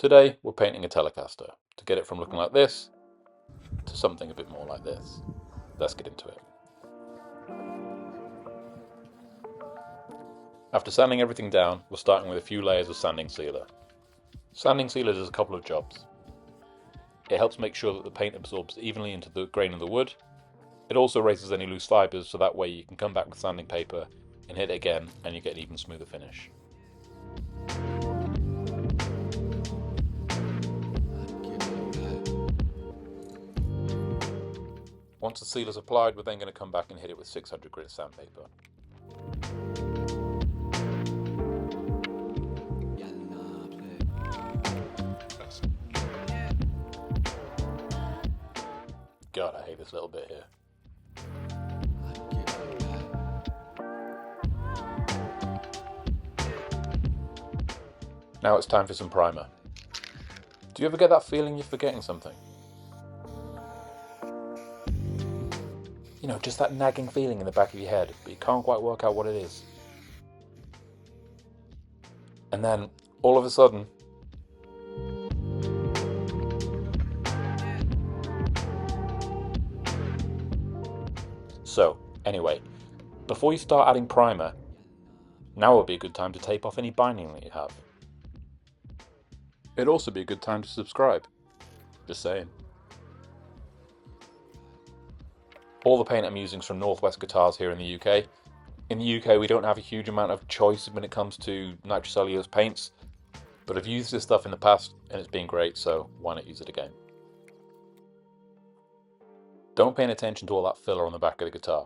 Today we're painting a Telecaster to get it from looking like this to something a bit more like this. Let's get into it. After sanding everything down, we're starting with a few layers of sanding sealer. Sanding sealer does a couple of jobs. It helps make sure that the paint absorbs evenly into the grain of the wood. It also erases any loose fibres, so that way you can come back with sanding paper and hit it again and you get an even smoother finish. Once the sealer's applied, we're then going to come back and hit it with 600 grit sandpaper. God, I hate this little bit here. Now it's time for some primer. Do you ever get that feeling you're forgetting something? You know, just that nagging feeling in the back of your head, but you can't quite work out what it is. And then, all of a sudden, so, anyway, before you start adding primer, now would be a good time to tape off any binding that you have. It'd also be a good time to subscribe. Just saying. All the paint I'm using is from Northwest Guitars here in the UK. In the UK we don't have a huge amount of choice when it comes to nitrocellulose paints, but I've used this stuff in the past and it's been great, so why not use it again? Don't pay any attention to all that filler on the back of the guitar.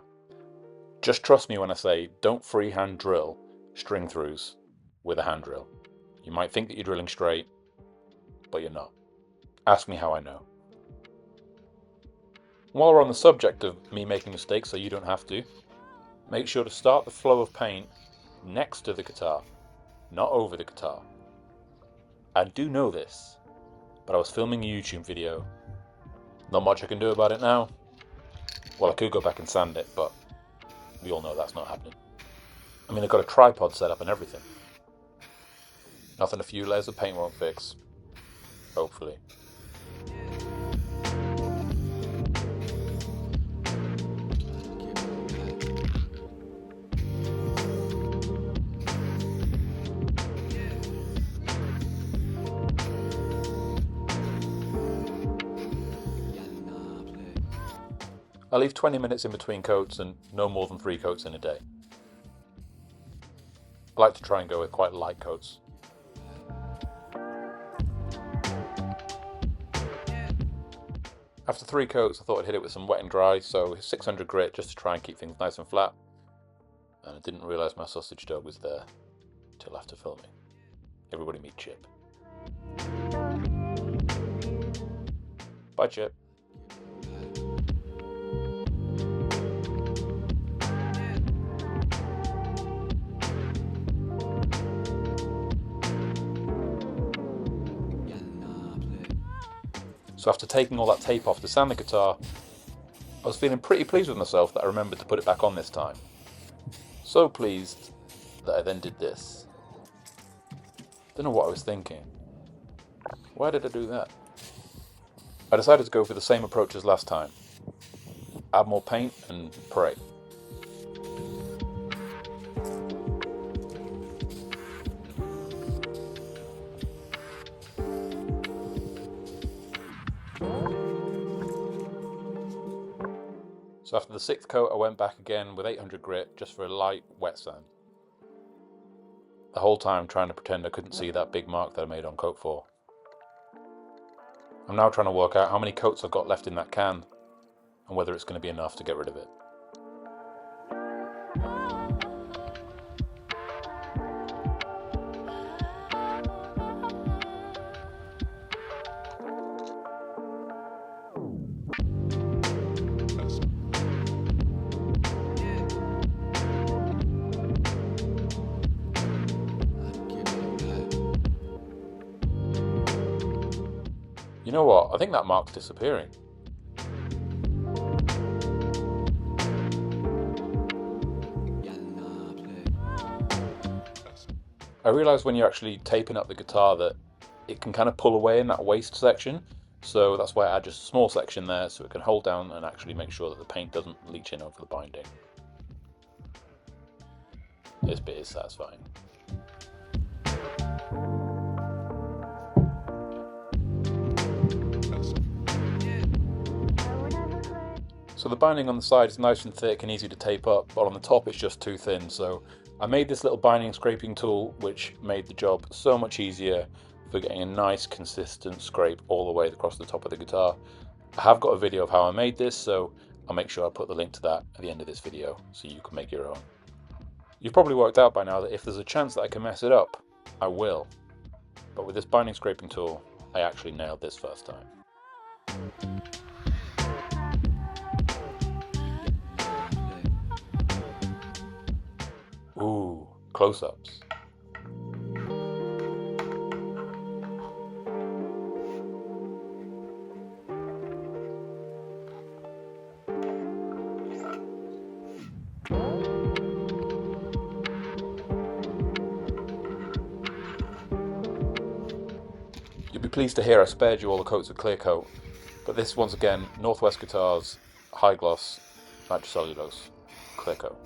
Just trust me when I say don't freehand drill string throughs with a hand drill. You might think that you're drilling straight, but you're not. Ask me how I know. While we're on the subject of me making mistakes so you don't have to, make sure to start the flow of paint next to the guitar, not over the guitar. I do know this, but I was filming a YouTube video. Not much I can do about it now. Well, I could go back and sand it, but we all know that's not happening. I mean, I've got a tripod set up and everything. Nothing a few layers of paint won't fix. Hopefully. I leave 20 minutes in between coats and no more than 3 coats in a day. I like to try and go with quite light coats. After 3 coats I thought I'd hit it with some wet and dry, so 600 grit just to try and keep things nice and flat. And I didn't realise my sausage dog was there till after filming. Everybody meet Chip. Bye Chip. So after taking all that tape off to sand the guitar, I was feeling pretty pleased with myself that I remembered to put it back on this time. So pleased that I then did this. Don't know what I was thinking. Why did I do that? I decided to go for the same approach as last time. Add more paint and pray. So after the 6th coat I went back again with 800 grit just for a light wet sand. The whole time trying to pretend I couldn't see that big mark that I made on coat 4. I'm now trying to work out how many coats I've got left in that can and whether it's going to be enough to get rid of it. You know what? I think that mark's disappearing. I realised when you're actually taping up the guitar that it can kind of pull away in that waste section. So that's why I add just a small section there so it can hold down and actually make sure that the paint doesn't leach in over the binding. This bit is satisfying. So the binding on the side is nice and thick and easy to tape up, but on the top it's just too thin. So I made this little binding scraping tool which made the job so much easier for getting a nice consistent scrape all the way across the top of the guitar. I have got a video of how I made this, so I'll make sure I put the link to that at the end of this video so you can make your own. You've probably worked out by now that if there's a chance that I can mess it up, I will. But with this binding scraping tool, I actually nailed this first time. Ooh, close-ups. You'll be pleased to hear I spared you all the coats of clear coat, but this once again, Northwest Guitars High Gloss Nitrocellulose clear coat.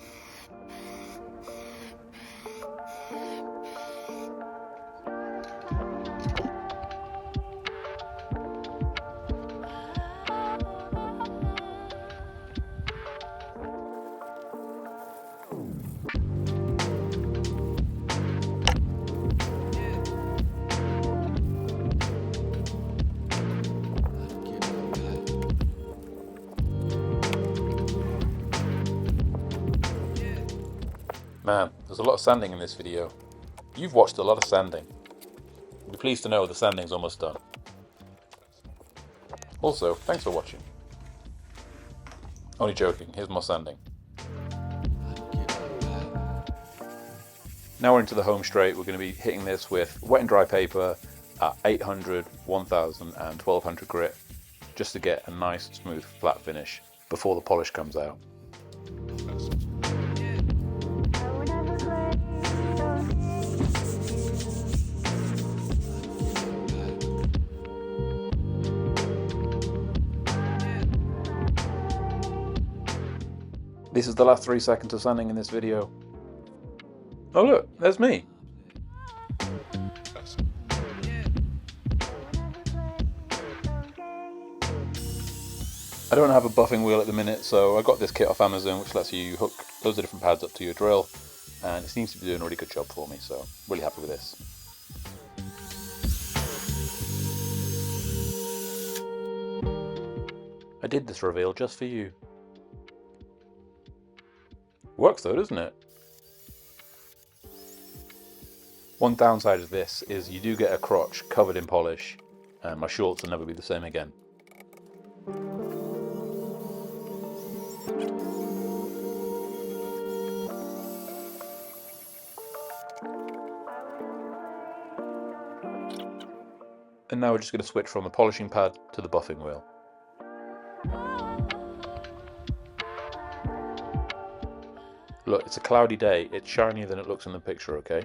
Man, there's a lot of sanding in this video. You've watched a lot of sanding. You'll be pleased to know the sanding's almost done. Also, thanks for watching. Only joking, here's more sanding. Now we're into the home straight. We're going to be hitting this with wet and dry paper at 800, 1000 and 1200 grit, just to get a nice smooth flat finish before the polish comes out. This is the last 3 seconds of sanding in this video. Oh look, there's me. I don't have a buffing wheel at the minute, so I got this kit off Amazon which lets you hook loads of different pads up to your drill, and it seems to be doing a really good job for me, so really happy with this. I did this reveal just for you. Works though, doesn't it? One downside of this is you do get a crotch covered in polish, and my shorts will never be the same again. And now we're just going to switch from the polishing pad to the buffing wheel. Look, it's a cloudy day, it's shinier than it looks in the picture, okay?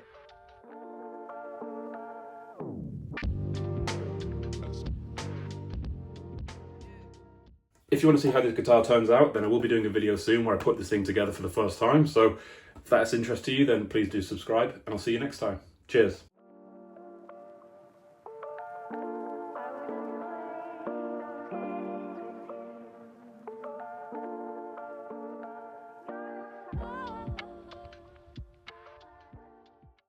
If you want to see how this guitar turns out, then I will be doing a video soon where I put this thing together for the first time. So if that's interest to you, then please do subscribe, and I'll see you next time. Cheers.